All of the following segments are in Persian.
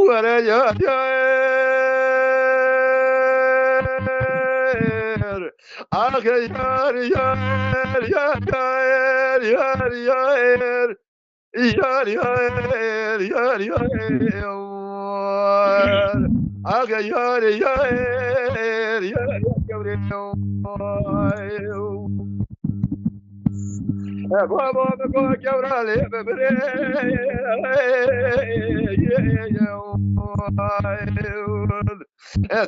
ولا يا آخ يار يار يار يار يار يار يار يار يار يار آخ يار يار يار بابا بقول جورا لي ببري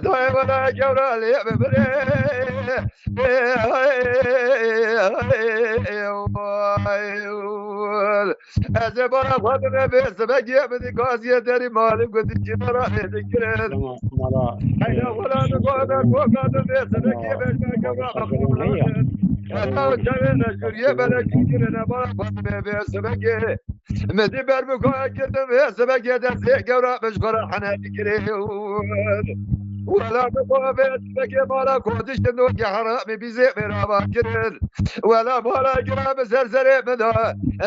داي ولا جورا لي ببري زبر فضل بس بجي بدي قاسيه داري مالك قد جمرا ذكر انا ولا نقول وقعد بس بجي بس جمرا أنا جاينا شريه بلك كنا بارك بسبقة مدي بربكوا كده بسبقة درسي جورا بشغل حنا فكري ولا بقوا بسبقة بارك ودش نوك حرام بيزي مرابا كدر ولا بارك جرام زرزري مدا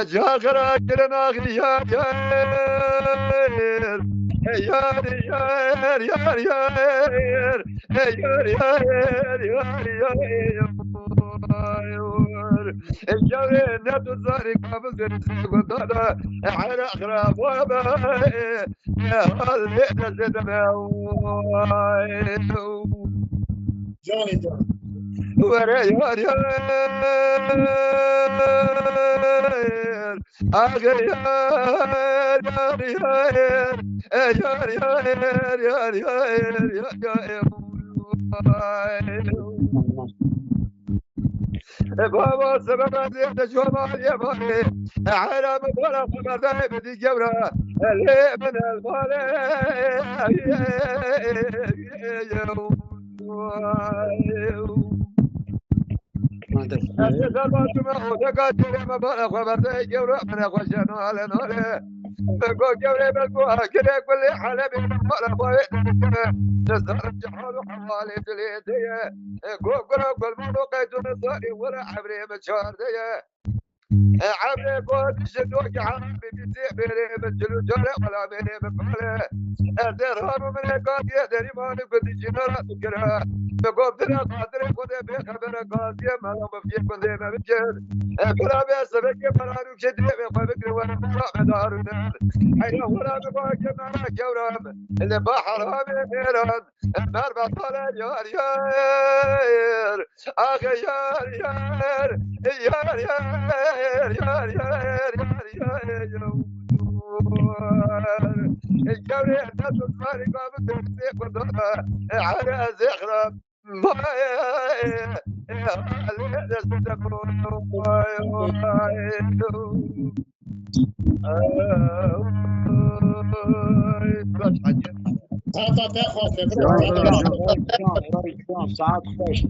جاغرا كرنا غيار يار يار يار يار يار يار يار يار الجوي نبض الزاري قابل درسي قدادا على أغراب وابا يا هالي نزد جوني جوني ورا يار يار آخر يار يار يار يار يار يار يار بابا سبب زيادة جوال يا بابي عالم ولا خبر ذا بدي جورا اللي من المال أتسلمت معه تقاتل ما بلا خبر ذا جورا من أخوشان على نوله بقول جوري بقول كده كل حلبي ولا بايد نزار الجحال وحوالي جليدية قول ما لقيت نصاري ولا عبري مشار ديه عبري قول شدوك عربي بيسي بيري بجلو جري ولا بيري بقاله درهم من القاضي دري ما نقد جنرا تكره بقول دنا قادر خد بخبر قاضي ما لو بفيك كل ما بجد كلا بسبك فرانو شدري بفكر وانا مدارنا ايوه ولا بقول جماعه جورام اللي بحر هامي ميران النار بطل يار يار اخ يار يار يار يار يار يار يار يار الجوري الناس الصاري قامت تمسك وضعها على زخرة ما هذا تاخذ ساعات خوش